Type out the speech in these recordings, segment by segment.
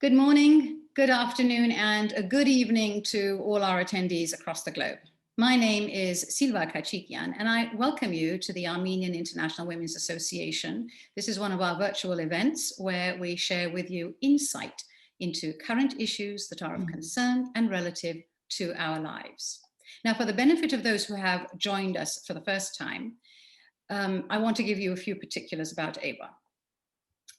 Good morning, good afternoon, and a good evening to all our attendees across the globe. My name is Silva Kachikyan, and I welcome you to the Armenian International Women's Association. This is one of our virtual events where we share with you insight into current issues that are of concern and relative to our lives. Now, for the benefit of those who have joined us for the first time, I want to give you a few particulars about AIWA.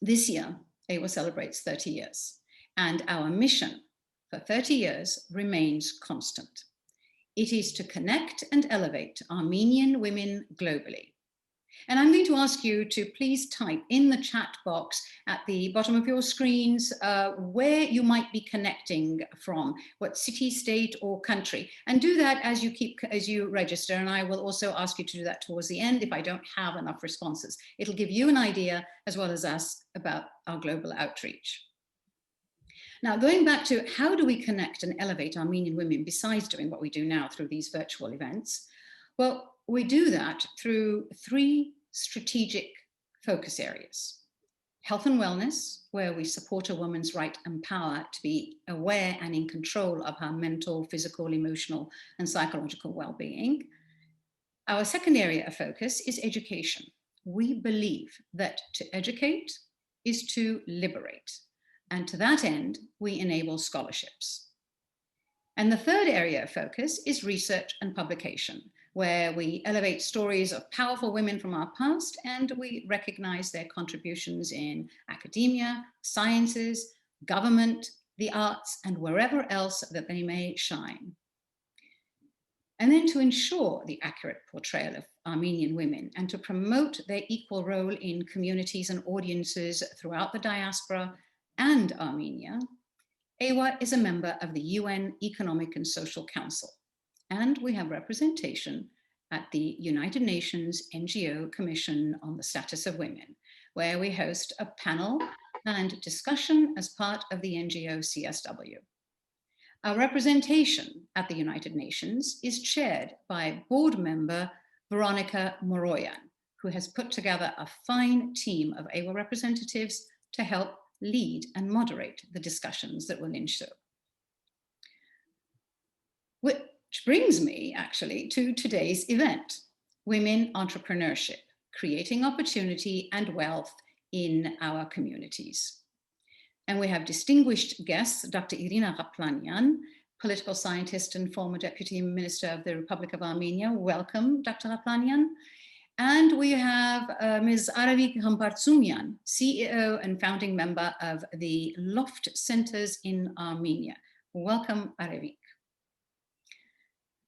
This year, AIWA celebrates 30 years. And our mission for 30 years remains constant. It is to connect and elevate Armenian women globally. And I'm going to ask you to please type in the chat box at the bottom of your screens where you might be connecting from, what city, state, or country. And do that as you register. And I will also ask you to do that towards the end if I don't have enough responses. It'll give you an idea, as well as us, about our global outreach. Now, going back to how do we connect and elevate Armenian women besides doing what we do now through these virtual events? Well, we do that through three strategic focus areas. Health and wellness, where we support a woman's right and power to be aware and in control of her mental, physical, emotional, and psychological well-being. Our second area of focus is education. We believe that to educate is to liberate. And to that end, we enable scholarships. And the third area of focus is research and publication, where we elevate stories of powerful women from our past and we recognize their contributions in academia, sciences, government, the arts, and wherever else that they may shine. And then to ensure the accurate portrayal of Armenian women and to promote their equal role in communities and audiences throughout the diaspora and Armenia, AIWA is a member of the UN Economic and Social Council, and we have representation at the United Nations NGO Commission on the Status of Women, where we host a panel and discussion as part of the NGO CSW. Our representation at the United Nations is chaired by board member Veronica Moroyan, who has put together a fine team of AIWA representatives to help lead and moderate the discussions that will ensue. Which brings me actually to today's event, Women Entrepreneurship, Creating Opportunity and Wealth in Our Communities. And we have distinguished guests, Dr. Irina Ghaplanyan, political scientist and former Deputy Minister of the Republic of Armenia. Welcome, Dr. Ghaplanyan. And we have Ms. Arevik Hambardzumyan, CEO and founding member of the Loft Centers in Armenia. Welcome, Arevik.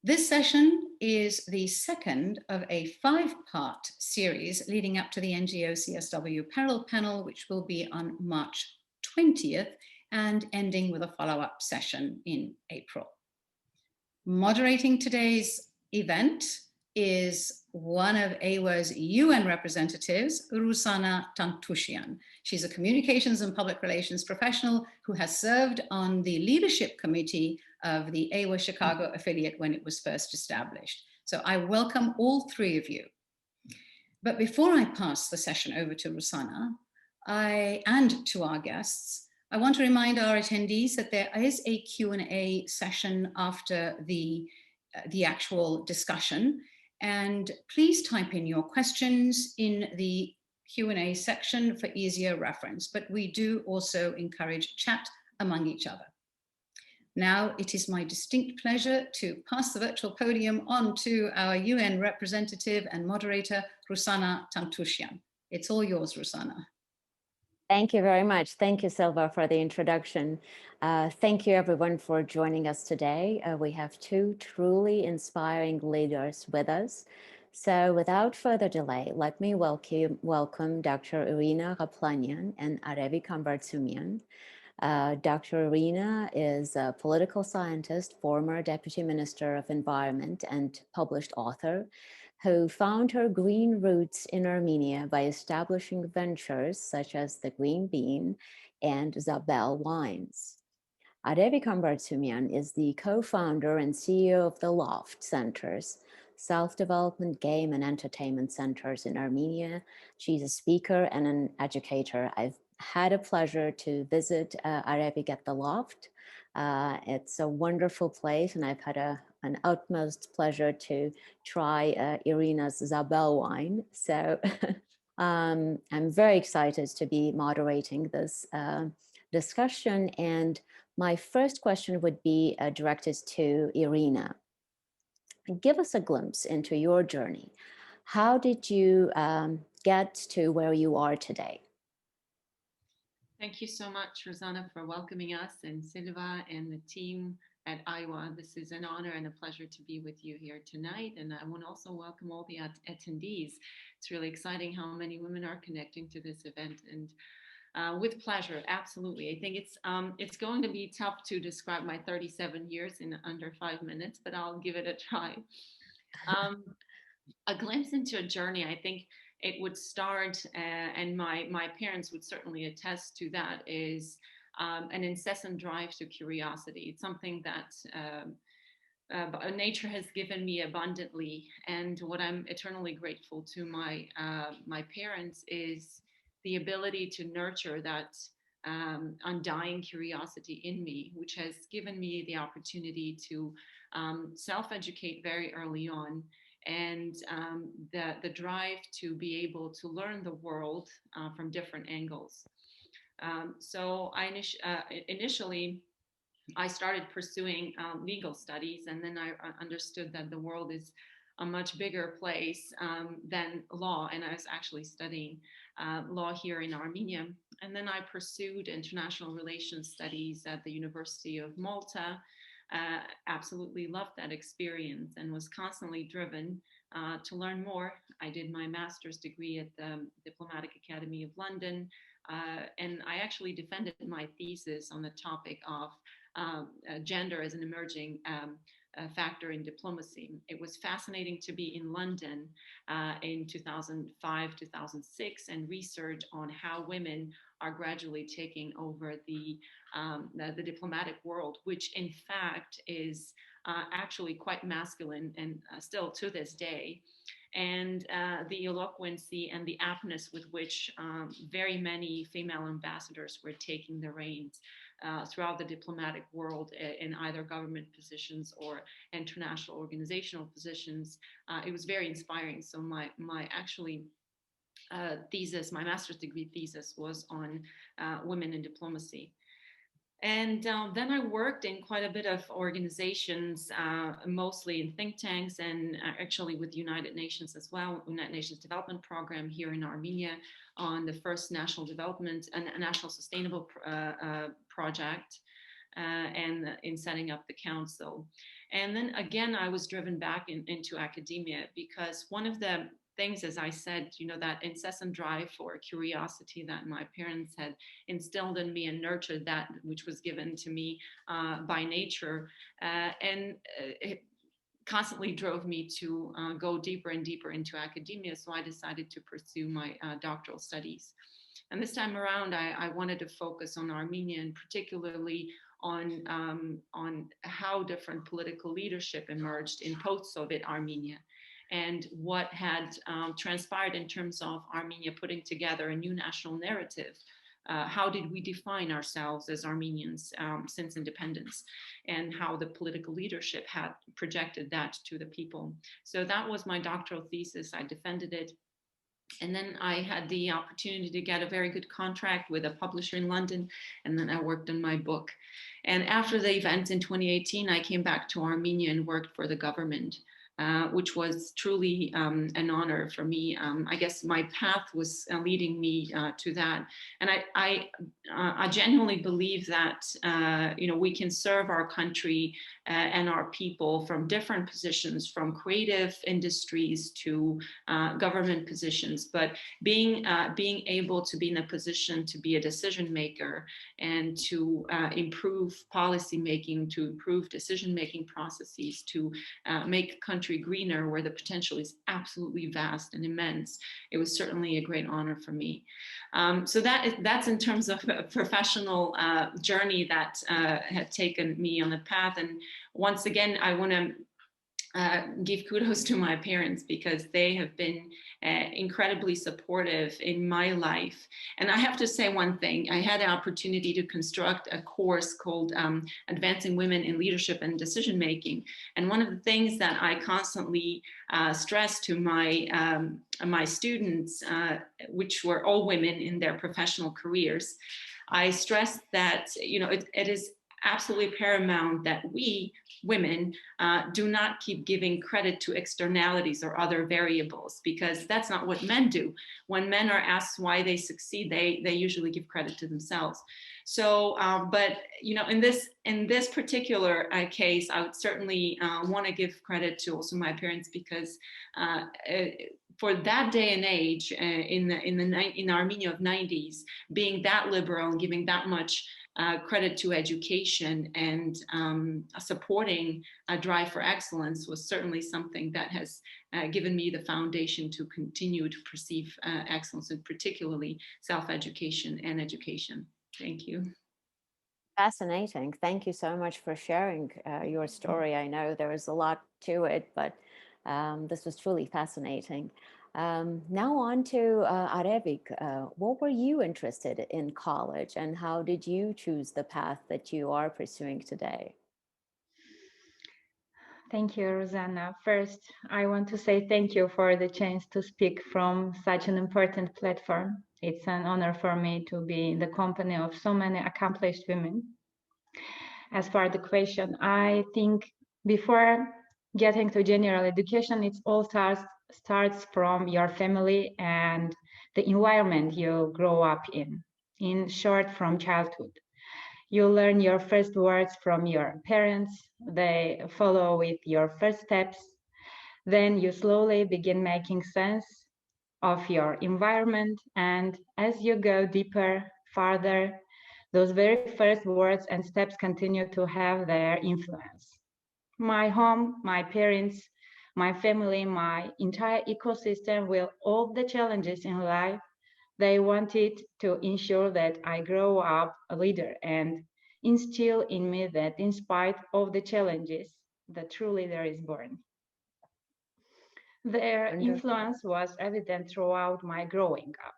This session is the second of a 5-part series leading up to the NGO CSW Parallel Panel, which will be on March 20th and ending with a follow-up session in April. Moderating today's event is one of AIWA's UN representatives, Ruzanna Tantushyan. She's a communications and public relations professional who has served on the leadership committee of the AIWA Chicago affiliate when it was first established. So I welcome all three of you. But before I pass the session over to Ruzanna and to our guests, I want to remind our attendees that there is a Q&A session after the actual discussion. And please type in your questions in the Q&A section for easier reference, but we do also encourage chat among each other. Now it is my distinct pleasure to pass the virtual podium on to our UN representative and moderator, Ruzanna Tantushyan. It's all yours, Ruzanna. Thank you very much. Thank you, Silva, for the introduction. Thank you, everyone, for joining us today. We have two truly inspiring leaders with us. So without further delay, let me welcome Dr. Irina Ghaplanyan and Arevik Hambardzumyan. Dr. Irina is a political scientist, former Deputy Minister of Environment, and published author, who found her green roots in Armenia by establishing ventures such as the Green Bean and Zabel wines. Arevik Hambardzumyan is the co-founder and CEO of the Loft Centers, self-development game and entertainment centers in Armenia. She's a speaker and an educator. I've had a pleasure to visit Arevik at the Loft. It's a wonderful place, and I've had an utmost pleasure to try Irina's Zabel wine. So I'm very excited to be moderating this discussion. And my first question would be directed to Irina. Give us a glimpse into your journey. How did you get to where you are today? Thank you so much, Ruzanna, for welcoming us, and Silva and the team at AIWA. This is an honor and a pleasure to be with you here tonight. And I want to also welcome all the attendees. It's really exciting how many women are connecting to this event, and with pleasure, absolutely. I think it's going to be tough to describe my 37 years in under 5 minutes, but I'll give it a try. A glimpse into a journey, I think it would start, and my parents would certainly attest to that, is an incessant drive to curiosity. It's something that nature has given me abundantly, and what I'm eternally grateful to my parents is the ability to nurture that undying curiosity in me, which has given me the opportunity to self-educate very early on, and the drive to be able to learn the world from different angles. So initially, I started pursuing legal studies, and then I understood that the world is a much bigger place than law, and I was actually studying law here in Armenia. And then I pursued international relations studies at the University of Malta. Absolutely loved that experience and was constantly driven to learn more. I did my master's degree at the Diplomatic Academy of London, and I actually defended my thesis on the topic of gender as an emerging factor in diplomacy. It was fascinating to be in London in 2005, 2006, and research on how women are gradually taking over the diplomatic world, which in fact is actually quite masculine, and still to this day. And the eloquency and the aptness with which very many female ambassadors were taking the reins throughout the diplomatic world in either government positions or international organizational positions. It was very inspiring. So my actually thesis, my master's degree thesis, was on women in diplomacy. And then I worked in quite a bit of organizations, mostly in think tanks, and actually with United Nations as well, United Nations Development Program here in Armenia, on the first national development and national sustainable project, and in setting up the council. And then again, I was driven back into academia, because one of the things, as I said, that incessant drive for curiosity that my parents had instilled in me and nurtured, that which was given to me by nature, and it constantly drove me to go deeper and deeper into academia. So I decided to pursue my doctoral studies. And this time around, I wanted to focus on Armenia, and particularly on how different political leadership emerged in post-Soviet Armenia, and what had transpired in terms of Armenia putting together a new national narrative. How did we define ourselves as Armenians since independence, and how the political leadership had projected that to the people. So that was my doctoral thesis. I defended it. And then I had the opportunity to get a very good contract with a publisher in London, and then I worked on my book. And after the event in 2018, I came back to Armenia and worked for the government, which was truly an honor for me. I guess my path was leading me to that. And I genuinely believe that we can serve our country and our people from different positions, from creative industries to government positions. But being able to be in a position to be a decision maker and to improve policy making, to improve decision making processes, to make country greener where the potential is absolutely vast and immense, it was certainly a great honor for me. So that's in terms of a professional journey that had taken me on the path. And once again, I want to give kudos to my parents because they have been incredibly supportive in my life. And I have to say one thing, I had the opportunity to construct a course called Advancing Women in Leadership and Decision Making. And one of the things that I constantly stress to my students, which were all women in their professional careers, I stressed that, you know, it is absolutely paramount that we women do not keep giving credit to externalities or other variables, because that's not what men do. When men are asked why they succeed, they usually give credit to themselves. So, but you know, in this particular case, I would certainly want to give credit to also my parents, because for that day and age in Armenia of 90s, being that liberal and giving that much credit to education and supporting a drive for excellence was certainly something that has given me the foundation to continue to perceive excellence, and particularly self-education and education. Thank you. Fascinating. Thank you so much for sharing your story. I know there is a lot to it, but this was truly fascinating. Now on to Arevik. What were you interested in college, and how did you choose the path that you are pursuing today? Thank you, Ruzanna. First, I want to say thank you for the chance to speak from such an important platform. It's an honor for me to be in the company of so many accomplished women. As for the question, I think before getting to general education, it all starts from your family and the environment you grow up in. In short, from childhood. You learn your first words from your parents. They follow with your first steps. Then you slowly begin making sense of your environment. And as you go deeper, farther, those very first words and steps continue to have their influence. My home, my parents, my family, my entire ecosystem with all the challenges in life, they wanted to ensure that I grow up a leader and instill in me that in spite of the challenges, the true leader is born. Their influence was evident throughout my growing up.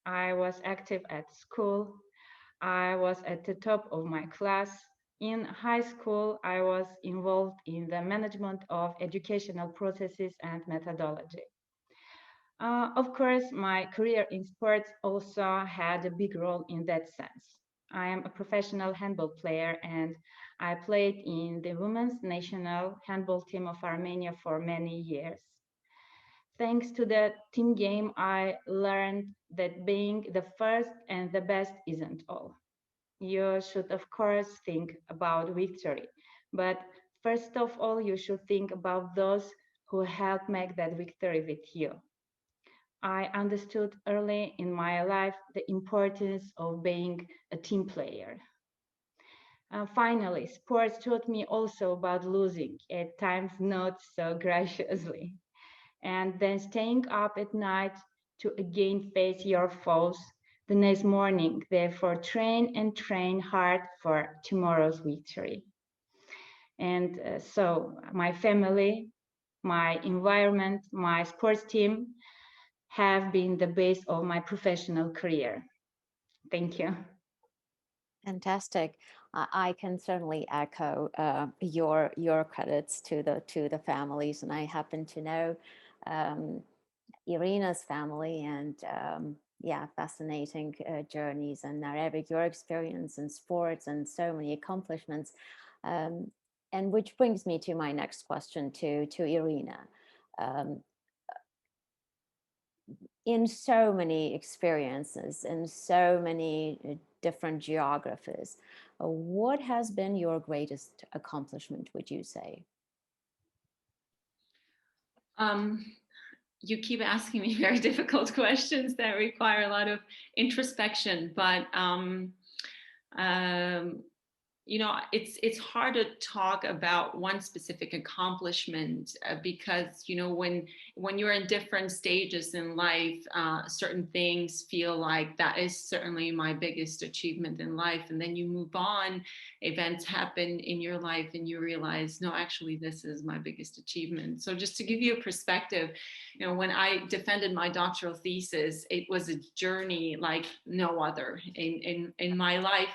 I was active at school. I was at the top of my class. In high school, I was involved in the management of educational processes and methodology. Of course, my career in sports also had a big role in that sense. I am a professional handball player, and I played in the women's national handball team of Armenia for many years. Thanks to the team game, I learned that being the first and the best isn't all. You should, of course, think about victory, but first of all, you should think about those who help make that victory with you. I understood early in my life the importance of being a team player. Finally, sports taught me also about losing, at times not so graciously, and then staying up at night to again face your foes the next morning. Therefore, train and train hard for tomorrow's victory. And so my family, my environment, my sports team have been the base of my professional career. Thank you. Fantastic. I can certainly echo your credits to the families, and I happen to know Irina's family, and yeah, fascinating journeys, and Arevik, your experience in sports and so many accomplishments, and which brings me to my next question to Irina. In so many experiences, in so many different geographies, what has been your greatest accomplishment, would you say? You keep asking me very difficult questions that require a lot of introspection, but you know, it's hard to talk about one specific accomplishment because, you know, when you're in different stages in life, certain things feel like that is certainly my biggest achievement in life. And then you move on, events happen in your life and you realize, no, actually, this is my biggest achievement. So just to give you a perspective, you know, when I defended my doctoral thesis, it was a journey like no other in my life.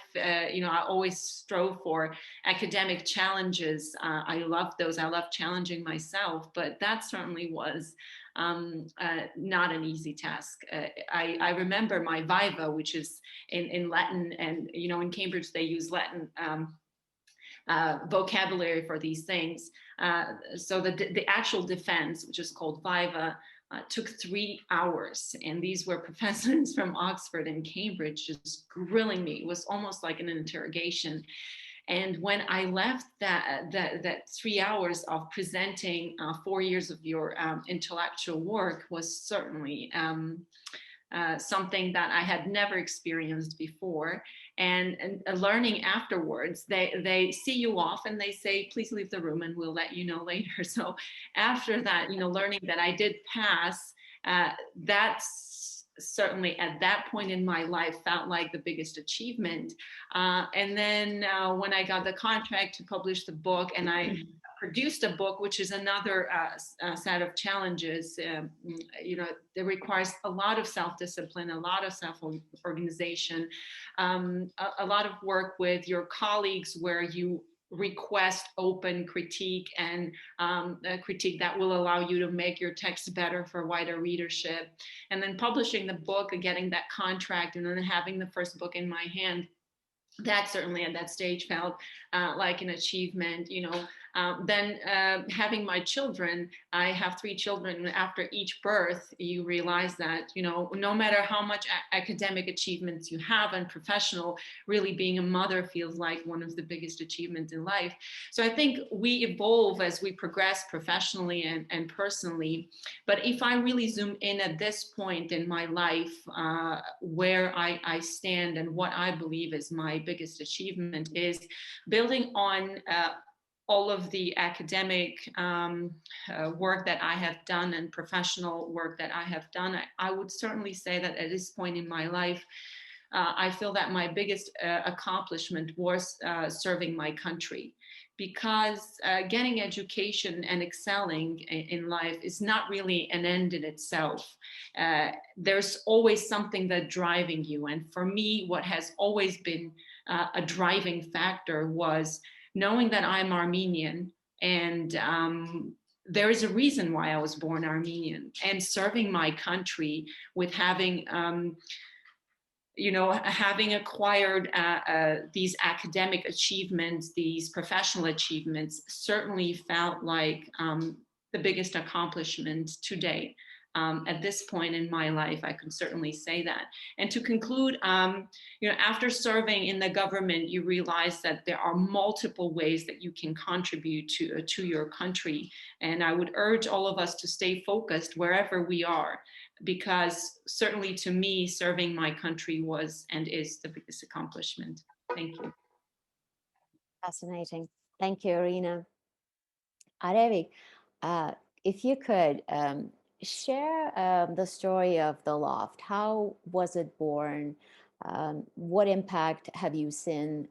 You know, I always strove for academic challenges. I love those. I love challenging myself, but that certainly was not an easy task. I remember my viva, which is in Latin, and you know, in Cambridge they use Latin vocabulary for these things. So the actual defense, which is called viva, took 3 hours, and these were professors from Oxford and Cambridge just grilling me. It was almost like an interrogation. And when I left that 3 hours of presenting 4 years of your intellectual work was certainly something that I had never experienced before. And learning afterwards, they see you off and they say, please leave the room and we'll let you know later. So after that, you know, learning that I did pass, that's certainly at that point in my life felt like the biggest achievement. And then when I got the contract to publish the book, and I produced a book, which is another set of challenges, you know, that requires a lot of self-discipline, a lot of self-organization, a lot of work with your colleagues where you request open critique and a critique that will allow you to make your text better for wider readership. And then publishing the book and getting that contract and then having the first book in my hand, that certainly at that stage felt like an achievement, you know. Then having my children, I have 3 children, and after each birth, you realize that, you know, no matter how much academic achievements you have and professional, really being a mother feels like one of the biggest achievements in life. So I think we evolve as we progress professionally and personally. But if I really zoom in at this point in my life, where I stand and what I believe is my biggest achievement is building on all of the academic work that I have done and professional work that I have done. I would certainly say that at this point in my life, I feel that my biggest accomplishment was serving my country, because getting education and excelling in life is not really an end in itself. There's always something that's driving you. And for me, what has always been a driving factor was knowing that I'm Armenian, and there is a reason why I was born Armenian, and serving my country with having, you know, having acquired these academic achievements, these professional achievements, certainly felt like the biggest accomplishment to date. At this point in my life, I can certainly say that. And to conclude, you know, after serving in the government, you realize that there are multiple ways that you can contribute to your country. And I would urge all of us to stay focused wherever we are, because certainly to me, serving my country was and is the biggest accomplishment. Thank you. Fascinating. Thank you, Irina. Arevik, if you could share the story of the Loft. How was it born? What impact have you seen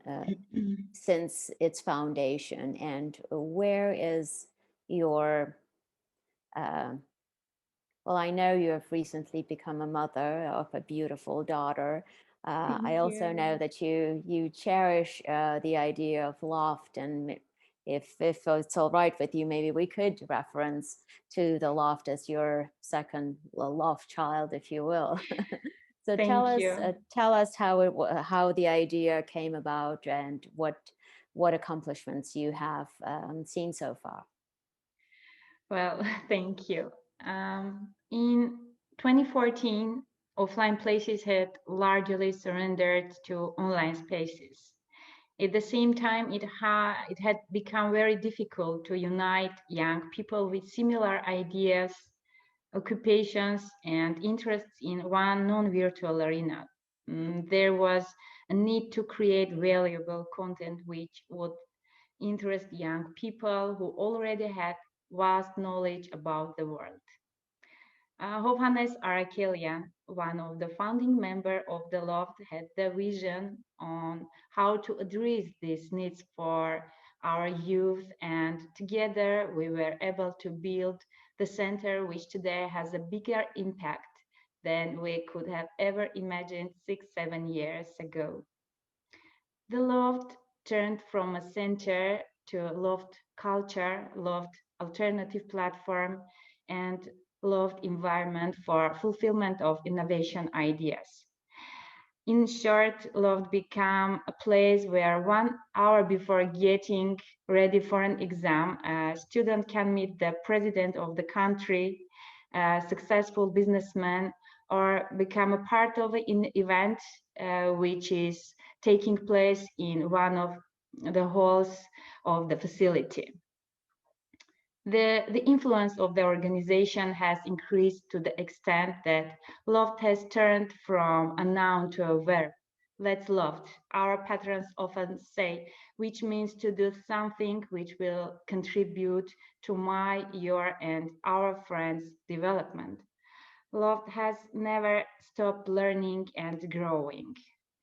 since its foundation? And where is your, well, I know you have recently become a mother of a beautiful daughter. I also know that you cherish the idea of Loft, and if it's all right with you, maybe we could reference to the Loft as your second Loft child, if you will. So tell us how the idea came about and what accomplishments you have seen so far. Well, thank you. In 2014, offline places had largely surrendered to online spaces. At the same time, it had become very difficult to unite young people with similar ideas, occupations, and interests in one non-virtual arena. there was a need to create valuable content which would interest young people who already had vast knowledge about the world. Emma Arakelyan, one of the founding members of the Loft, had the vision on how to address these needs for our youth, and together we were able to build the center, which today has a bigger impact than we could have ever imagined 6-7 years ago. The Loft turned from a center to a Loft culture, Loft alternative platform, and Loft environment for fulfillment of innovation ideas. In short, Loft became a place where 1 hour before getting ready for an exam, a student can meet the president of the country, a successful businessman, or become a part of an event which is taking place in one of the halls of the facility. The influence of the organization has increased to the extent that Loft has turned from a noun to a verb. Let's loft, our patrons often say, which means to do something which will contribute to my, your, and our friends' development. Loft has never stopped learning and growing.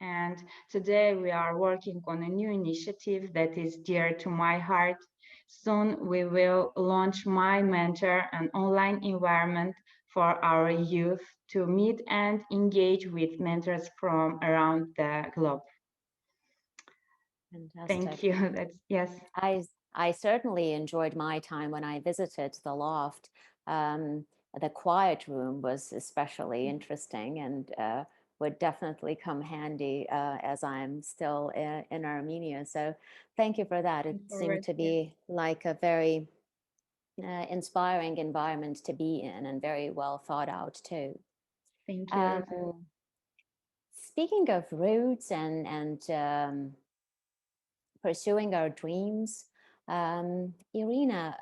And today we are working on a new initiative that is dear to my heart. Soon we will launch My Mentor, an online environment for our youth to meet and engage with mentors from around the globe. Fantastic. Thank you. Yes. I certainly enjoyed my time when I visited the Loft. The quiet room was especially interesting and would definitely come handy as I'm still in Armenia. So thank you for that. It seemed to be like a very inspiring environment to be in and very well thought out too. Thank you. Speaking of roots and pursuing our dreams, Irina,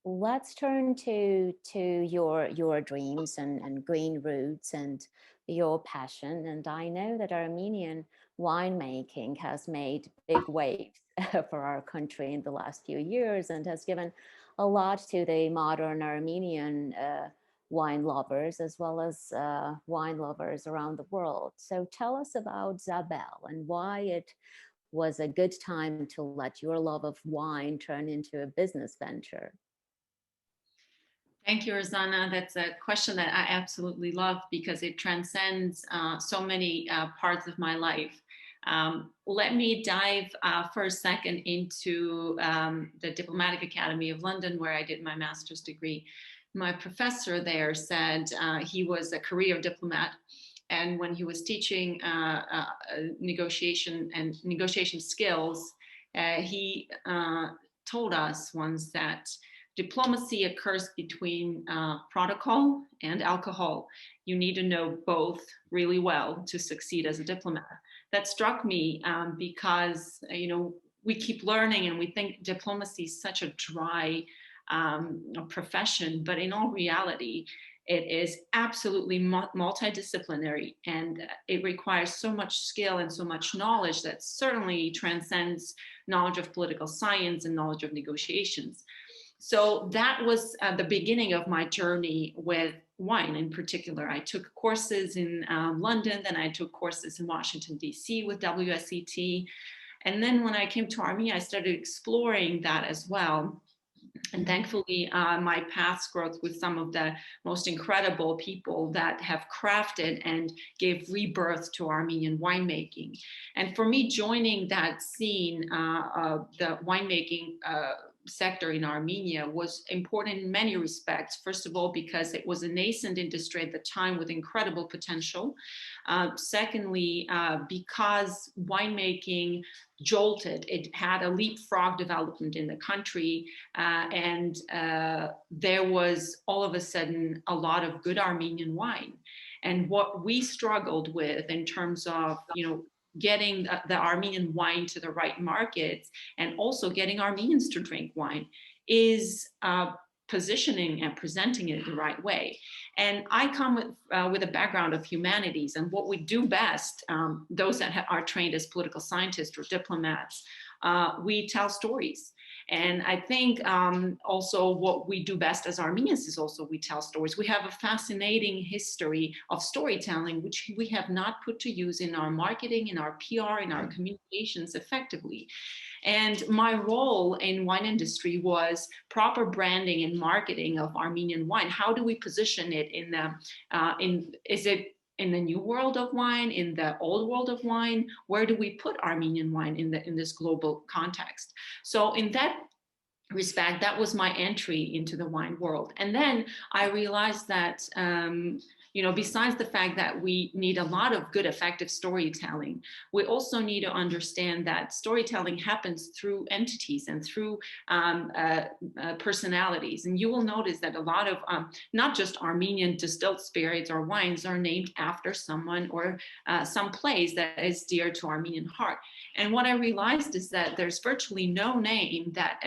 let's turn to your dreams and green roots and your passion. And I know that Armenian winemaking has made big waves for our country in the last few years and has given a lot to the modern Armenian wine lovers as well as wine lovers around the world. So tell us about Zabel and why it was a good time to let your love of wine turn into a business venture. Thank you, Ruzanna. That's a question that I absolutely love because it transcends so many parts of my life. Let me dive for a second into the Diplomatic Academy of London, where I did my master's degree. My professor there said he was a career diplomat. And when he was teaching negotiation skills, he told us once that diplomacy occurs between protocol and alcohol. You need to know both really well to succeed as a diplomat. That struck me because we keep learning and we think diplomacy is such a dry profession, but in all reality, it is absolutely multidisciplinary, and it requires so much skill and so much knowledge that certainly transcends knowledge of political science and knowledge of negotiations. So that was the beginning of my journey with wine in particular. I took courses in London, then I took courses in Washington, D.C. with WSET. And then when I came to Armenia, I started exploring that as well. And thankfully, my paths growth with some of the most incredible people that have crafted and gave rebirth to Armenian winemaking. And for me, joining that scene of the winemaking sector in Armenia was important in many respects. First of all, because it was a nascent industry at the time with incredible potential. Secondly, because winemaking jolted, it had a leapfrog development in the country, and there was all of a sudden a lot of good Armenian wine. And what we struggled with in terms of, getting the Armenian wine to the right markets and also getting Armenians to drink wine is positioning and presenting it the right way. And I come with a background of humanities, and what we do best, those that are trained as political scientists or diplomats, we tell stories. And I think also what we do best as Armenians is also we tell stories. We have a fascinating history of storytelling, which we have not put to use in our marketing, in our PR, in our communications effectively. And my role in wine industry was proper branding and marketing of Armenian wine. How do we position it in the, is it in the new world of wine, in the old world of wine? Where do we put Armenian wine in this global context? So in that respect, that was my entry into the wine world. And then I realized that, besides the fact that we need a lot of good, effective storytelling, we also need to understand that storytelling happens through entities and through personalities. And you will notice that a lot of not just Armenian distilled spirits or wines are named after someone or some place that is dear to Armenian heart. And what I realized is that there's virtually no name that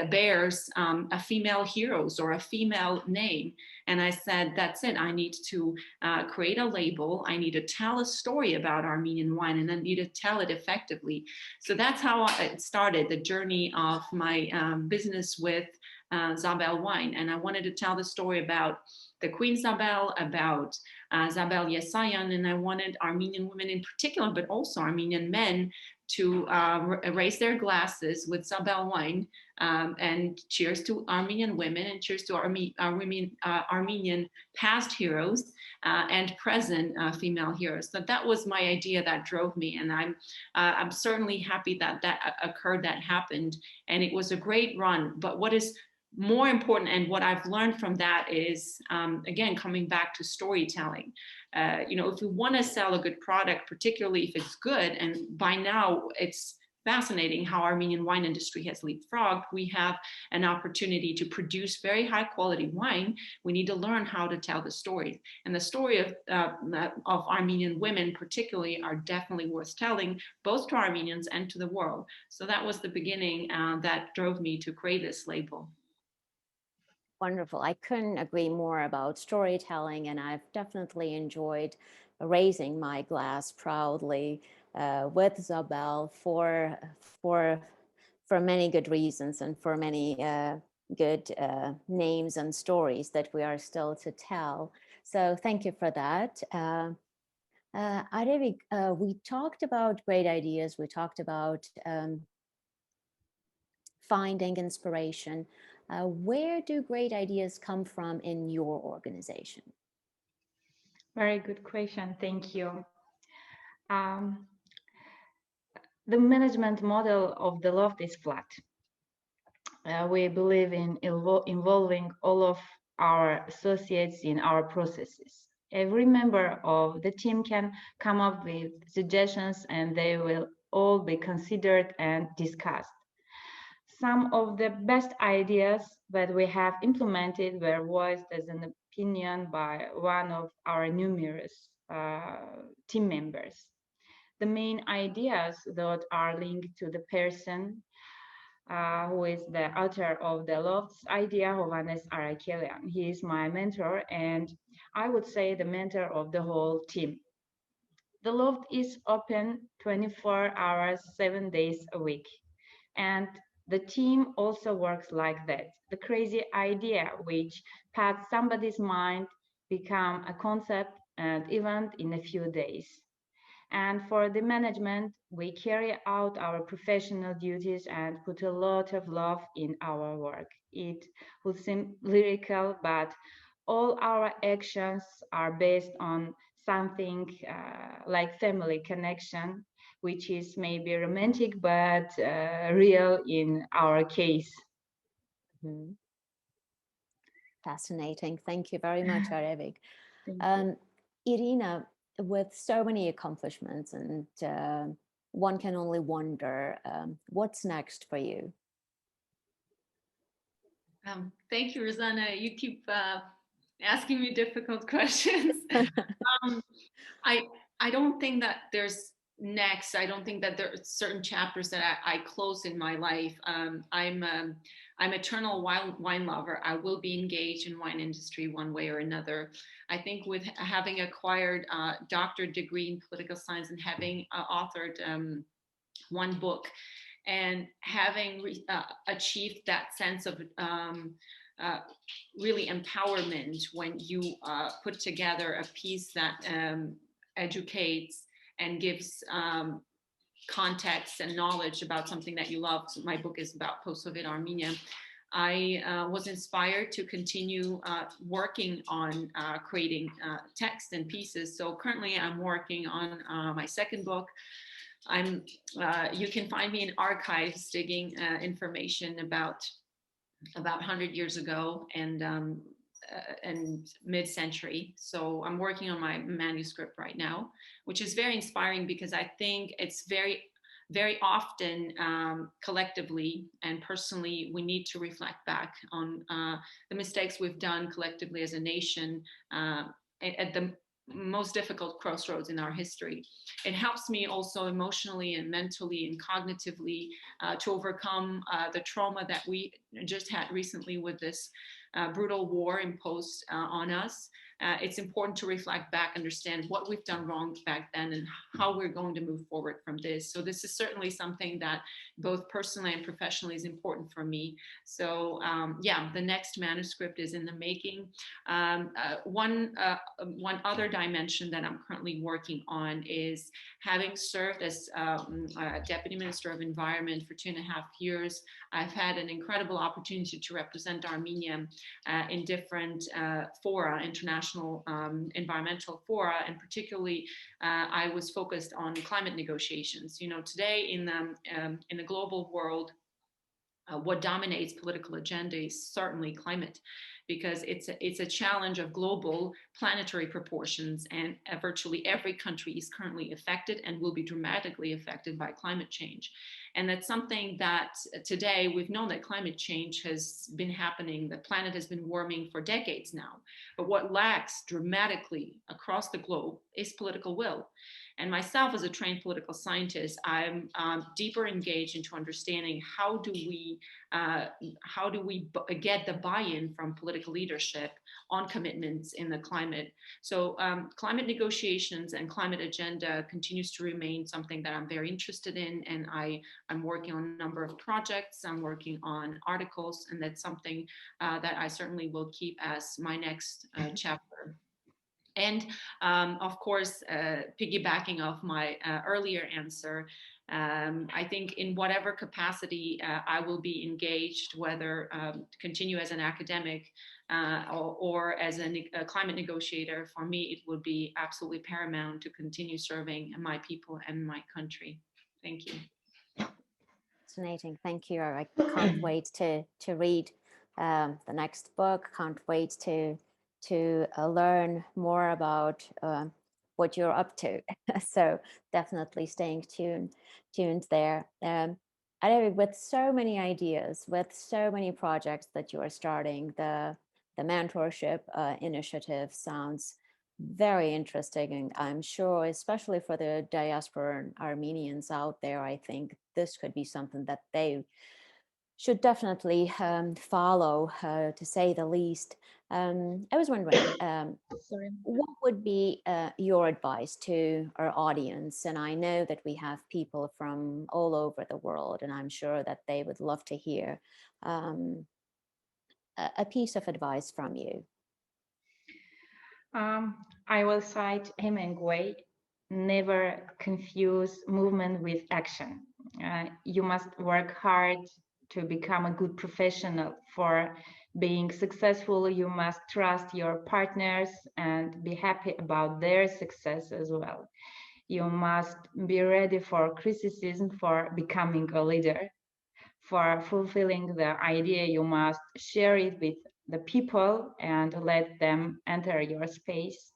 bears a female heroes or a female name. And I said, that's it. I need to create a label. I need to tell a story about Armenian wine, and I need to tell it effectively. So that's how it started, the journey of my business with Zabel wine. And I wanted to tell the story about the Queen Zabel, about Zabel Yesayan, and I wanted Armenian women in particular, but also Armenian men, to raise their glasses with Zabel wine and cheers to Armenian women and cheers to Armenian past heroes and present female heroes. So that was my idea that drove me, and I'm certainly happy that that occurred, that happened, and it was a great run. But what is more important, and what I've learned from that, is again coming back to storytelling. If you want to sell a good product, particularly if it's good, and by now it's fascinating how Armenian wine industry has leapfrogged. We have an opportunity to produce very high quality wine. We need to learn how to tell the story, and the story of Armenian women particularly are definitely worth telling, both to Armenians and to the world. So that was the beginning that drove me to create this label. Wonderful. I couldn't agree more about storytelling, and I've definitely enjoyed raising my glass proudly with Zabel for many good reasons and for many good names and stories that we are still to tell. So thank you for that. Arevik, we talked about great ideas. We talked about finding inspiration. Where do great ideas come from in your organization? Very good question. Thank you. The management model of the Loft is flat. We believe in involving all of our associates in our processes. Every member of the team can come up with suggestions, and they will all be considered and discussed. Some of the best ideas that we have implemented were voiced as an opinion by one of our numerous team members. The main ideas that are linked to the person who is the author of the Loft's idea, Emma Arakelyan. He is my mentor, and I would say the mentor of the whole team. The Loft is open 24 hours, 7 days a week. And the team also works like that. The crazy idea which passed somebody's mind become a concept and event in a few days. And for the management, we carry out our professional duties and put a lot of love in our work. It would seem lyrical, but all our actions are based on something like family connection, which is maybe romantic, but real in our case. Mm-hmm. Fascinating. Thank you very much, Arevik. Irina, with so many accomplishments, and one can only wonder, what's next for you? Thank you, Ruzanna. You keep asking me difficult questions. I don't think that there's next, I don't think that there are certain chapters that I close in my life. I'm eternal wine lover. I will be engaged in wine industry one way or another. I think with having acquired a doctorate degree in political science and having authored one book and having achieved that sense of really empowerment when you put together a piece that educates and gives context and knowledge about something that you love. So my book is about post-Soviet Armenia. I was inspired to continue working on creating text and pieces. So currently I'm working on my second book. You can find me in archives digging information about 100 years ago and mid-century. So I'm working on my manuscript right now, which is very inspiring because I think it's very, very often collectively and personally, we need to reflect back on the mistakes we've done collectively as a nation at the most difficult crossroads in our history. It helps me also emotionally and mentally and cognitively to overcome the trauma that we just had recently with this brutal war imposed on us. It's important to reflect back, understand what we've done wrong back then and how we're going to move forward from this. So this is certainly something that both personally and professionally is important for me. So yeah, the next manuscript is in the making. One other dimension that I'm currently working on is having served as Deputy Minister of Environment for 2.5 years. I've had an incredible opportunity to represent Armenia in different fora, international environmental fora, and particularly I was focused on climate negotiations. You know, today in the global world, what dominates political agenda is certainly climate, because it's a challenge of global planetary proportions, and virtually every country is currently affected and will be dramatically affected by climate change. And that's something that today we've known that climate change has been happening. The planet has been warming for decades now. But what lacks dramatically across the globe is political will. And myself, as a trained political scientist, I'm deeper engaged into understanding how do we get the buy-in from political leadership on commitments in the climate. So climate negotiations and climate agenda continues to remain something that I'm very interested in, and I'm working on a number of projects. I'm working on articles, and that's something that I certainly will keep as my next chapter. And of course, piggybacking off my earlier answer, I think in whatever capacity I will be engaged, whether to continue as an academic or as a climate negotiator, for me, it would be absolutely paramount to continue serving my people and my country. Thank you. Fascinating. Thank you. I can't wait to read the next book. Can't wait to learn more about what you're up to. So definitely staying tuned there. Arevik, with so many ideas, with so many projects that you are starting, the mentorship initiative sounds very interesting, and I'm sure, especially for the diaspora Armenians out there, I think this could be something that they should definitely follow, to say the least. I was wondering, what would be your advice to our audience? And I know that we have people from all over the world, and I'm sure that they would love to hear a piece of advice from you. I will cite Hemingway: never confuse movement with action. You must work hard to become a good professional. For being successful, you must trust your partners and be happy about their success as well. You must be ready for criticism for becoming a leader. For fulfilling the idea, you must share it with the people and let them enter your space.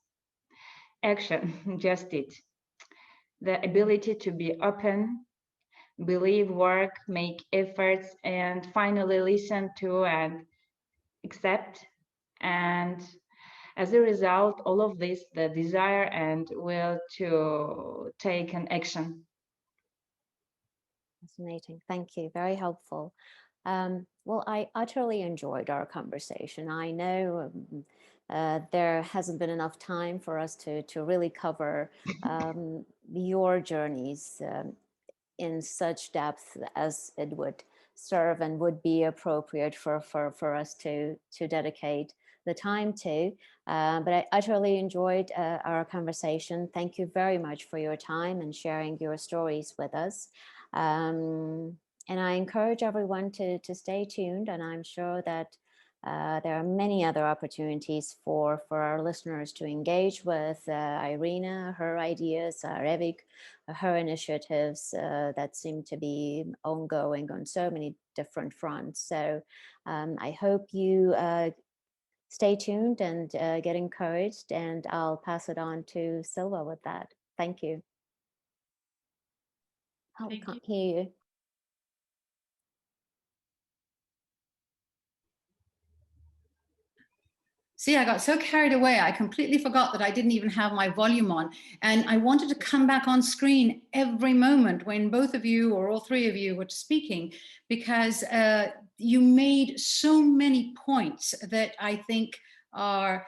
Action, just it. The ability to be open, believe, work, make efforts, and finally listen to and accept. And as a result, all of this, the desire and will to take an action. Fascinating. Thank you. Very helpful. Well, I utterly enjoyed our conversation. I know there hasn't been enough time for us to really cover your journeys in such depth as it would serve and would be appropriate for us to dedicate the time to. But I utterly enjoyed our conversation. Thank you very much for your time and sharing your stories with us. And I encourage everyone to stay tuned, and I'm sure that there are many other opportunities for our listeners to engage with Irina, her ideas, Arevik, her initiatives that seem to be ongoing on so many different fronts. So I hope you stay tuned and get encouraged, and I'll pass it on to Silva with that. Thank you. Oh, we can't hear you. See, I got so carried away, I completely forgot that I didn't even have my volume on. And I wanted to come back on screen every moment when both of you or all three of you were speaking, because you made so many points that I think are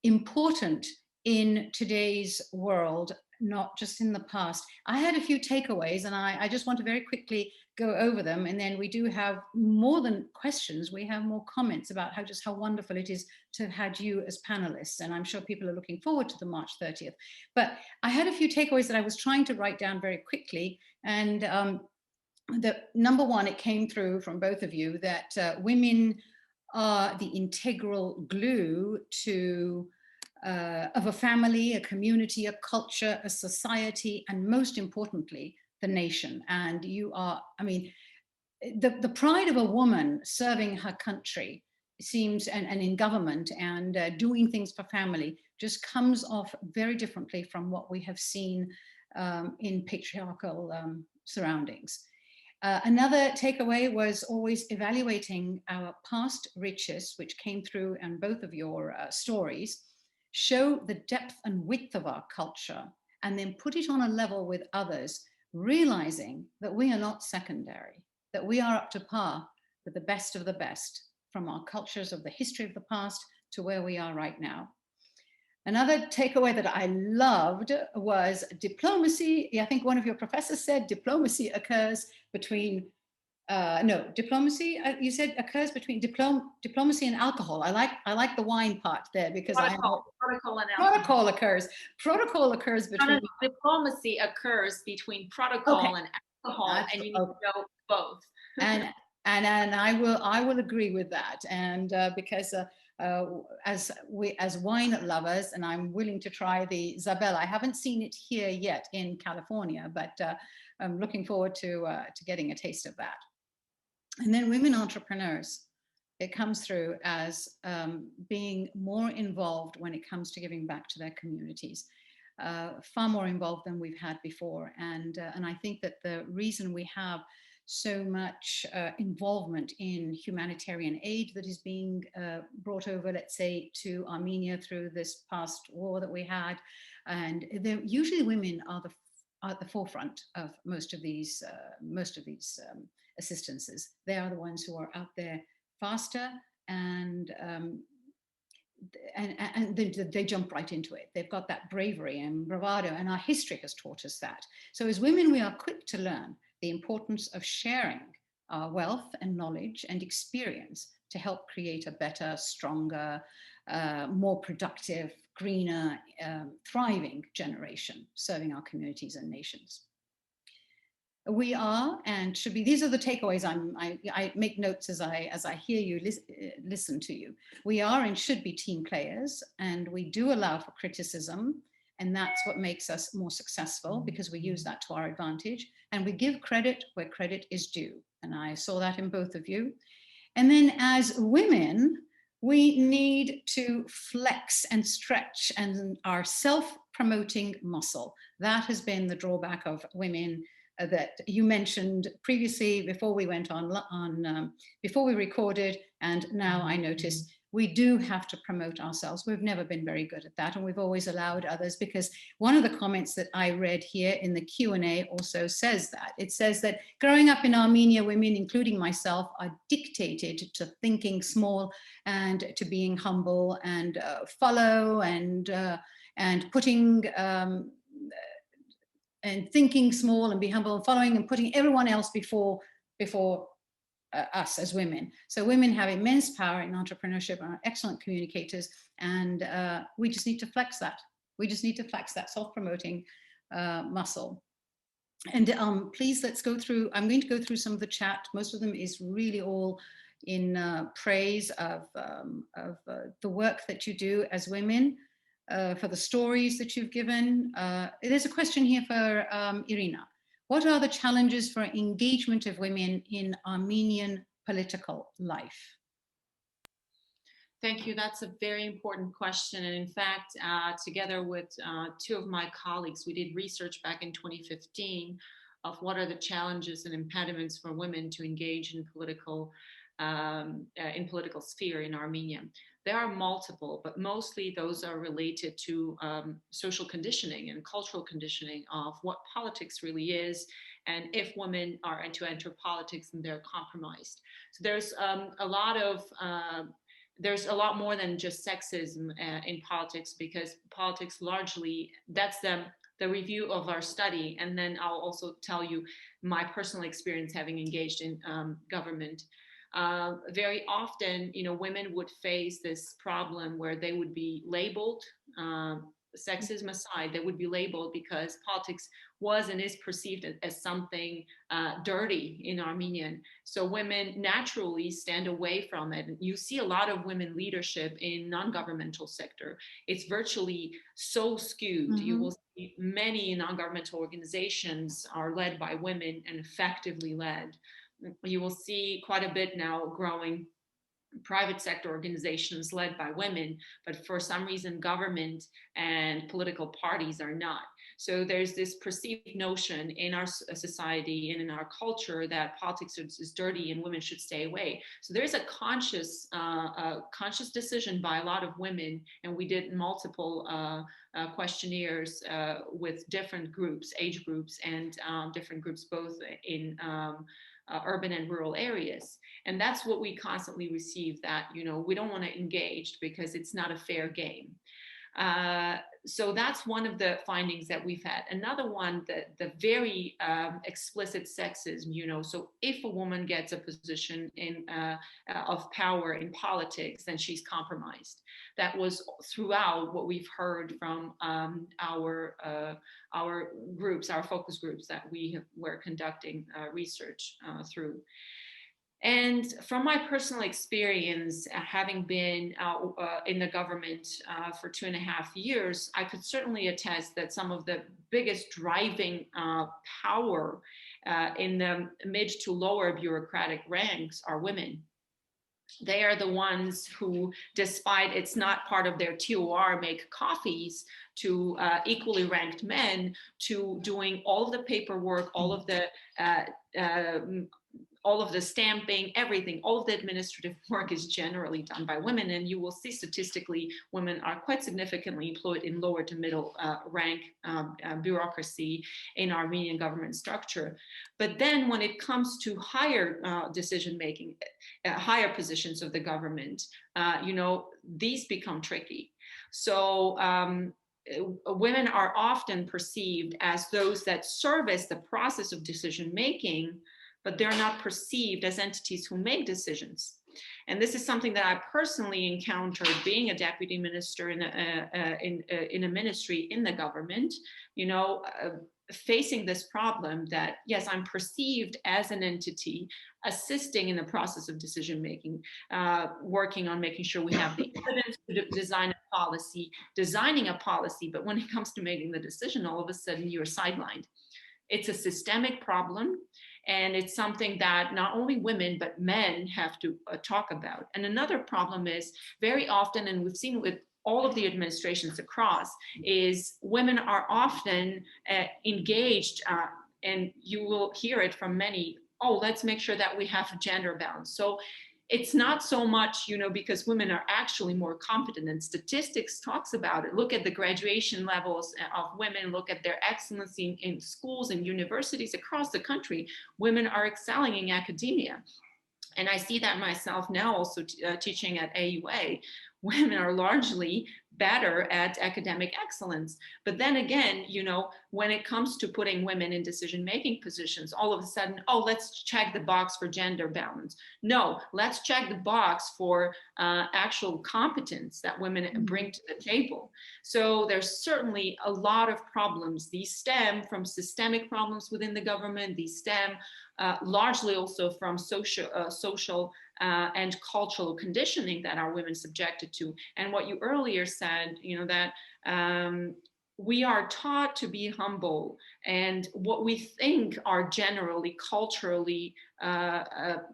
important in today's world, not just in the past. I had a few takeaways, and I just want to very quickly go over them, and then we do have more than questions, we have more comments about how wonderful it is to have had you as panelists, and I'm sure people are looking forward to the March 30th. But I had a few takeaways that I was trying to write down very quickly, and the number one, it came through from both of you that women are the integral glue of a family, a community, a culture, a society, and most importantly, the nation. And you are, I mean, the pride of a woman serving her country seems, and in government and doing things for family, just comes off very differently from what we have seen in patriarchal surroundings. Another takeaway was always evaluating our past riches, which came through in both of your stories, show the depth and width of our culture, and then put it on a level with others, realizing that we are not secondary, that we are up to par with the best of the best, from our cultures of the history of the past to where we are right now. Another takeaway that I loved was diplomacy. I think one of your professors said diplomacy occurs between, diplomacy, you said occurs between diplomacy and alcohol. I like the wine part there, because protocol occurs between. Diplomacy occurs between protocol and alcohol, and you need to know both. and I will agree with that, and because as wine lovers, and I'm willing to try the Zabel. I haven't seen it here yet in California, but I'm looking forward to getting a taste of that. And then women entrepreneurs, it comes through as being more involved when it comes to giving back to their communities, far more involved than we've had before. And I think that the reason we have so much involvement in humanitarian aid that is being brought over, let's say, to Armenia through this past war that we had, and usually women are at the forefront of most of these assistances. They are the ones who are out there faster, and they jump right into it. They've got that bravery and bravado, and our history has taught us that. So as women, we are quick to learn the importance of sharing our wealth and knowledge and experience to help create a better, stronger, more productive, greener, thriving generation serving our communities and nations. We are and should be, these are the takeaways. I make notes as I hear you, listen to you. We are and should be team players, and we do allow for criticism, and that's what makes us more successful, because we use that to our advantage, and we give credit where credit is due. And I saw that in both of you. And then as women, we need to flex and stretch and our self-promoting muscle. That has been the drawback of women that you mentioned previously before we went before we recorded, and now I noticed we do have to promote ourselves. We've never been very good at that, and we've always allowed others, because one of the comments that I read here in the Q&A also says that. It says that growing up in Armenia, women, including myself, are dictated to thinking small and to being humble and follow and putting and thinking small and be humble and following and putting everyone else before us as women. So women have immense power in entrepreneurship and are excellent communicators, and we just need to flex that. We just need to flex that self-promoting muscle. And please, let's go through, I'm going to go through some of the chat. Most of them is really all in praise of the work that you do as women, for the stories that you've given. There's a question here for Irina. What are the challenges for engagement of women in Armenian political life? Thank you. That's a very important question. And in fact, together with two of my colleagues, we did research back in 2015 of what are the challenges and impediments for women to engage in political sphere in Armenia. There are multiple, but mostly those are related to social conditioning and cultural conditioning of what politics really is, and if women are to enter politics and they're compromised. So there's a lot more than just sexism in politics, because politics largely, that's the review of our study. And then I'll also tell you my personal experience having engaged in government. Very often, women would face this problem where they would be labeled, sexism aside, they would be labeled because politics was and is perceived as something dirty in Armenian. So women naturally stand away from it. You see a lot of women leadership in non-governmental sector. It's virtually so skewed. You will see many non-governmental organizations are led by women and effectively led. You will see quite a bit now growing private sector organizations led by women, but for some reason government and political parties are not. So there's this perceived notion in our society and in our culture that politics is dirty and women should stay away. So there's a conscious decision by a lot of women, and we did multiple questionnaires with different groups, age groups, and different groups both in urban and rural areas. And that's what we constantly receive, that, we don't want to engage because it's not a fair game. So that's one of the findings that we've had. Another one, the very explicit sexism, so if a woman gets a position of power in politics, then she's compromised. That was throughout what we've heard from our groups, our focus groups that we were conducting research through. And from my personal experience, having been in the government for 2.5 years, I could certainly attest that some of the biggest driving power in the mid to lower bureaucratic ranks are women. They are the ones who, despite it's not part of their TOR, make coffees to equally ranked men, to doing all of the paperwork, all of the stamping, everything, all of the administrative work is generally done by women. And you will see statistically, women are quite significantly employed in lower to middle rank bureaucracy in Armenian government structure. But then when it comes to higher decision-making, higher positions of the government, these become tricky. So women are often perceived as those that service the process of decision-making, but they're not perceived as entities who make decisions. And this is something that I personally encountered being a deputy minister in a ministry in the government, facing this problem that, yes, I'm perceived as an entity assisting in the process of decision-making, working on making sure we have the evidence to design a policy, designing a policy, but when it comes to making the decision, all of a sudden you're sidelined. It's a systemic problem. And it's something that not only women, but men have to talk about. And another problem is very often, and we've seen with all of the administrations across, is women are often engaged, and you will hear it from many, let's make sure that we have gender balance. So it's not so much, because women are actually more competent, and statistics talks about it. Look at the graduation levels of women, look at their excellency in schools and universities across the country. Women are excelling in academia. And I see that myself now also teaching at AIWA. Women are largely better at academic excellence. But then again, when it comes to putting women in decision-making positions, all of a sudden, let's check the box for gender balance. No, let's check the box for actual competence that women bring to the table. So there's certainly a lot of problems. These stem from systemic problems within the government. These stem largely also from social and cultural conditioning that are women subjected to. And what you earlier said, that we are taught to be humble, and what we think are generally culturally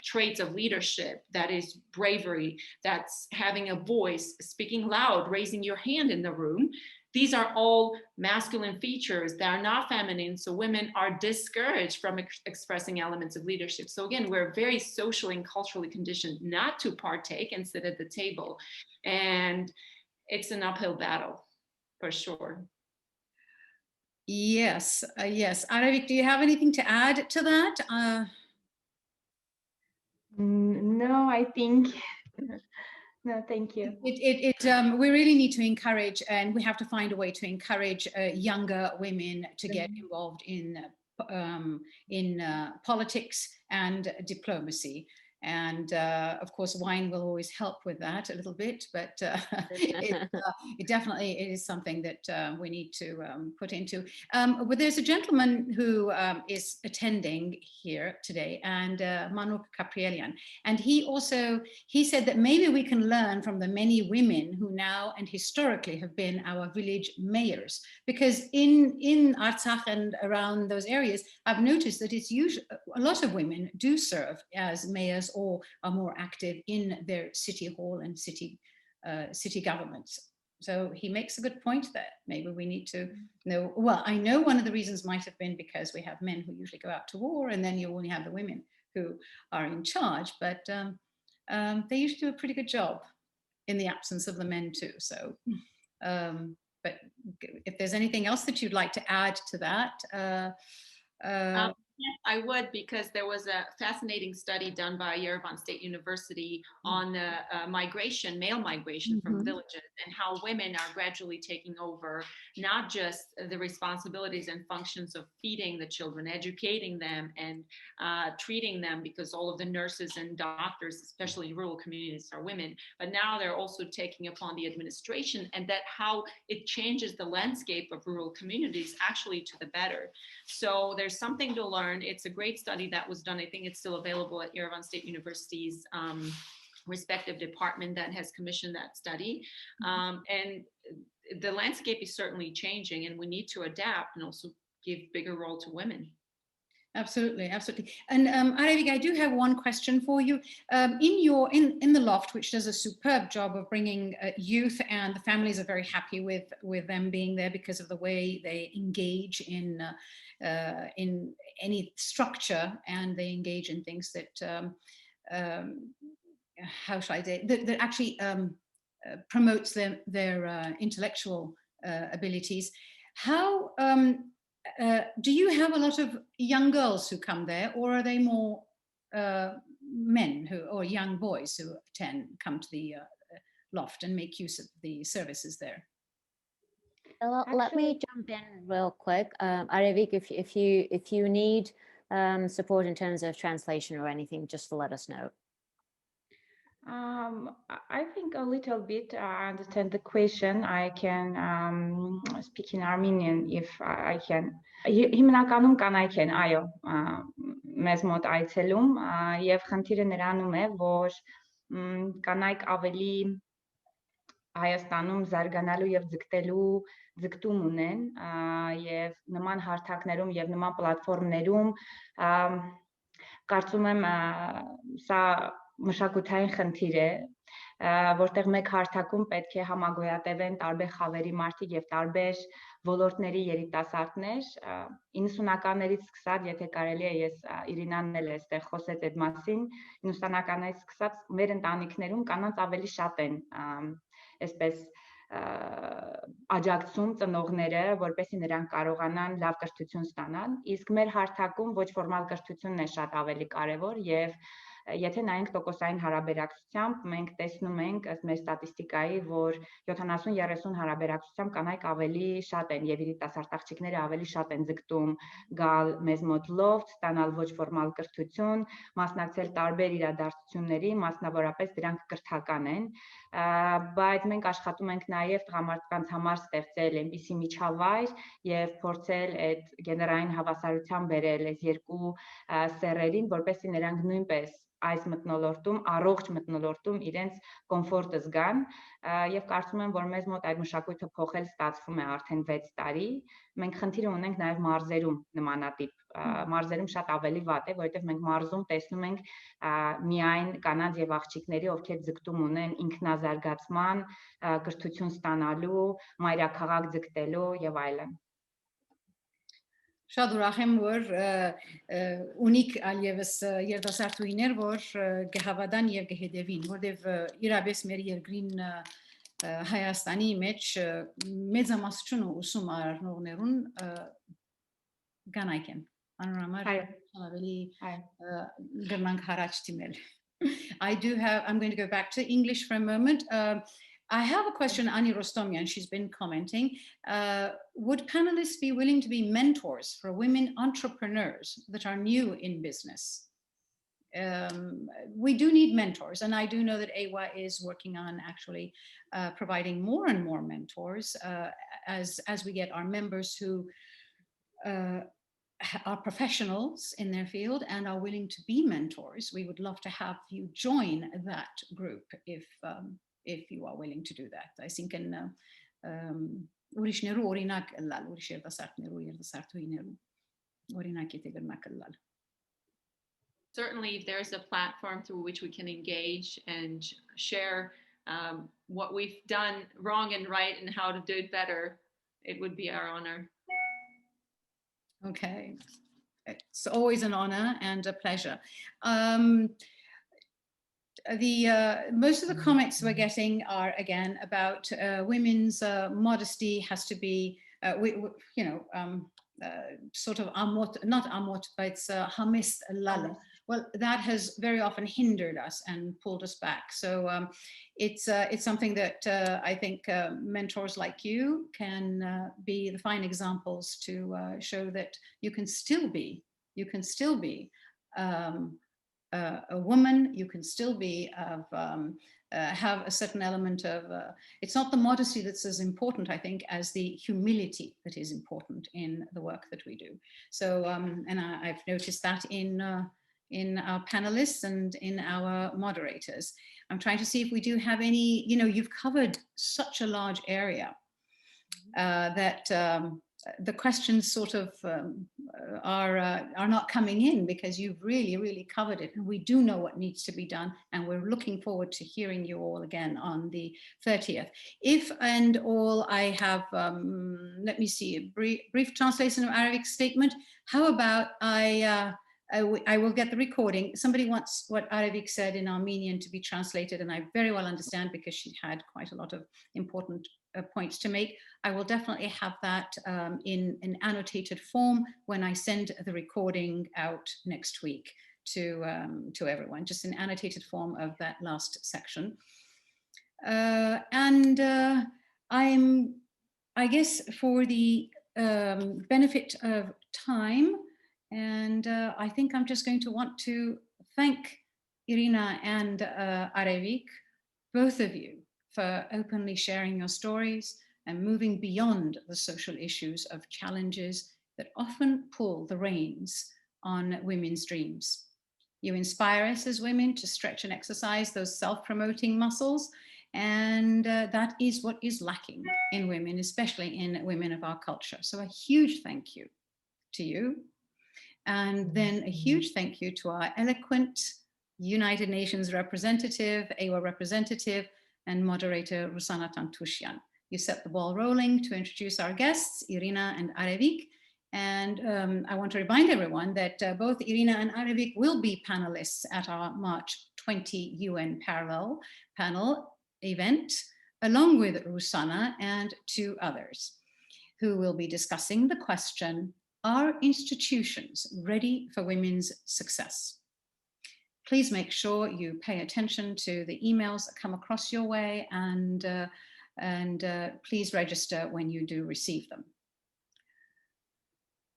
traits of leadership, that is bravery, that's having a voice, speaking loud, raising your hand in the room. These are all masculine features that are not feminine, so women are discouraged from expressing elements of leadership. So again, we're very socially and culturally conditioned not to partake and sit at the table. And it's an uphill battle, for sure. Yes, yes. Arevik, do you have anything to add to that? No, I think... No, thank you. We really need to encourage, and we have to find a way to encourage younger women to get involved in politics and diplomacy. And of course, wine will always help with that a little bit, but it definitely is something that we need to put into. But there's a gentleman who is attending here today, and Irina Ghaplanyan, and he said that maybe we can learn from the many women who now and historically have been our village mayors, because in Artsakh and around those areas, I've noticed that it's usually a lot of women do serve as mayors or are more active in their city hall and city governments. So he makes a good point there. Maybe we need to know, well, I know one of the reasons might have been because we have men who usually go out to war, and then you only have the women who are in charge, but they usually do a pretty good job in the absence of the men too. So, but if there's anything else that you'd like to add to that, yes, I would, because there was a fascinating study done by Yerevan State University on migration, male migration from villages, and how women are gradually taking over not just the responsibilities and functions of feeding the children, educating them, and treating them, because all of the nurses and doctors, especially in rural communities, are women. But now they're also taking upon the administration, and that how it changes the landscape of rural communities actually to the better. So there's something to learn. It's a great study that was done. I think it's still available at Yerevan State University's respective department that has commissioned that study. And the landscape is certainly changing, and we need to adapt and also give bigger role to women. Absolutely, absolutely. And Arevik, I do have one question for you. In the loft, which does a superb job of bringing youth, and the families are very happy with them being there because of the way they engage in any structure, and they engage in things that how shall I say, that actually promotes their intellectual abilities. How do you have a lot of young girls who come there, or are they more men or young boys who come to the loft and make use of the services there? Well, let me jump in real quick. Arevik, if you need support in terms of translation or anything, just to let us know. I think a little bit. I understand the question. I can speak in Armenian if I can. Հիմնականում կանայք են, այո, մեզ մոտ այցելում, եւ խնդիրը նրանում է, որ կանայք ավելի Հայաստանում զարգանալու եւ ձգտում ունեն, եւ նման հարթակներում եւ նման պլատֆորմներում կարծում եմ սա մշակութային խնդիր է, որտեղ մեկ հարթակում պետք է համագոյատևեն տարբեր խավերի մարդիկ եւ տարբեր ոլորտների երիտասարդներ, 90-ականներից սկսած, եթե կարելի է, ես Իրինան էլ էստեղ խոսեց այդ մասին, 90-ականներից սկսած մեր ընտանիքներում կանանց ավելի շատ են այսպես աջակցում ծնողները, որպեսզի նրանք կարողանան լավ կրթություն ստանալ, իսկ մեր հարթակում ոչ ֆորմալ կրթությունն է շատ ավելի կարևոր եւ եթե նայենք տոկոսային հարաբերակցությամբ, մենք տեսնում ենք ըստ մեր ստատիստիկայի, որ 70-30 հարաբերակցությամբ կանայք ավելի շատ են եւ երիտասարդ աղջիկները ավելի շատ են ձգտում գալ մեզ մոտ լոֆտ, ստանալ ոչ ֆորմալ կրթություն, մասնակցել տարբեր իրադարձությունների, մասնավորապես դրանք կրթական են, բայց մենք աշխատում ենք նաեւ տղամարդկանց համար ստեղծել այնպիսի միջավայր եւ փորձել այդ գենդերային հավասարության բերել այս երկու սեռերին, որպեսզի նրանք նույնպես այս մթնոլորտում, առողջ մթնոլորտում իրենց կոմֆորտը զգան եւ կարծում եմ, որ մեզ մոտ այդ մշակույթը փոխել ստացվում է արդեն 6 տարի։ Մենք խնդիր ունենք նաեւ մարզերում նմանատիպ, մարզերում շատ ավելի վատ է, որովհետեւ մենք մարզում տեսնում ենք միայն կանանց եւ աղջիկների, ովքեր ձգտում ունեն ինքնազարգացման, կրթություն ստանալու, մայրաքաղաք ձգտելու եւ այլն։ Շատ ուրախ եմ, որ ունիք այլևս երիտասարդուհիներ, որ կհավատան եւ կհետևին, որտեւ իրապես մեր երկրին Հայաստանի մեջ մեծամասնությունը ուսում առնողներուն կանայք են, անորոշ ավելի գրնանք հարաճ դիմել։ I'm going to go back to English for a moment. I have a question, Ani Rostomyan, she's been commenting. Would panelists be willing to be mentors for women entrepreneurs that are new in business? We do need mentors, and I do know that AIWA is working on actually providing more and more mentors as we get our members who are professionals in their field and are willing to be mentors. We would love to have you join that group if you are willing to do that. I think in ուրիշներու օրինակ լալ, ուրիշ երիտասարդներու, երիտասարդուհիներու օրինակ եթե գրնակ լալ. Certainly, if there's a platform through which we can engage and share what we've done wrong and right and how to do it better, it would be our honor. Okay, it's always an honor and a pleasure. Most of the comments we're getting are again about women's modesty has to be, sort of not amot, but it's hamis lala. Well, that has very often hindered us and pulled us back. So it's something that I think mentors like you can be the fine examples to show that you can still be a woman, you can still be have a certain element of, it's not the modesty that's as important, I think, as the humility that is important in the work that we do. So, and I've noticed that in our panelists and in our moderators. I'm trying to see if we do have any, you've covered such a large area that the questions sort of are not coming in because you've really covered it, and we do know what needs to be done, and we're looking forward to hearing you all again on the 30th. If and all I have, let me see, a brief translation of Arevik's statement. How about I will get the recording. Somebody wants what Arevik said in Armenian to be translated, and I very well understand because she had quite a lot of important points to make. I will definitely have that in an annotated form when I send the recording out next week to everyone, just an annotated form of that last section. I guess for the benefit of time, and I think I'm just going to want to thank Irina and Arevik, both of you, for openly sharing your stories and moving beyond the social issues of challenges that often pull the reins on women's dreams. You inspire us as women to stretch and exercise those self-promoting muscles, and that is what is lacking in women, especially in women of our culture. So a huge thank you to you. And then a huge thank you to our eloquent United Nations representative, AIWA representative, and moderator Ruzanna Tantushyan. You set the ball rolling to introduce our guests, Irina and Arevik. And I want to remind everyone that both Irina and Arevik will be panelists at our March 20 UN Parallel panel event, along with Ruzanna and 2 others, who will be discussing the question, are institutions ready for women's success? Please make sure you pay attention to the emails that come across your way, and please register when you do receive them.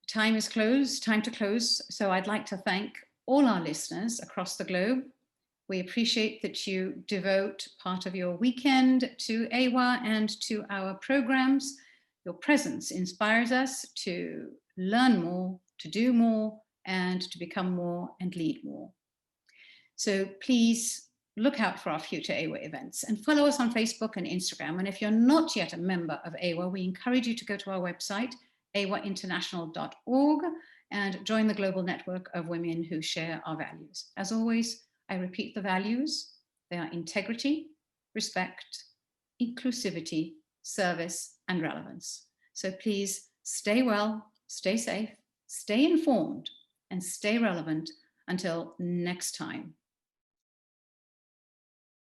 Time to close. So I'd like to thank all our listeners across the globe. We appreciate that you devote part of your weekend to AIWA and to our programs. Your presence inspires us to learn more, to do more, and to become more and lead more. So please look out for our future AIWA events and follow us on Facebook and Instagram. And if you're not yet a member of AIWA, we encourage you to go to our website, aiwainternational.org, and join the global network of women who share our values. As always, I repeat the values. They are integrity, respect, inclusivity, service, and relevance. So please stay well, stay safe, stay informed, and stay relevant until next time.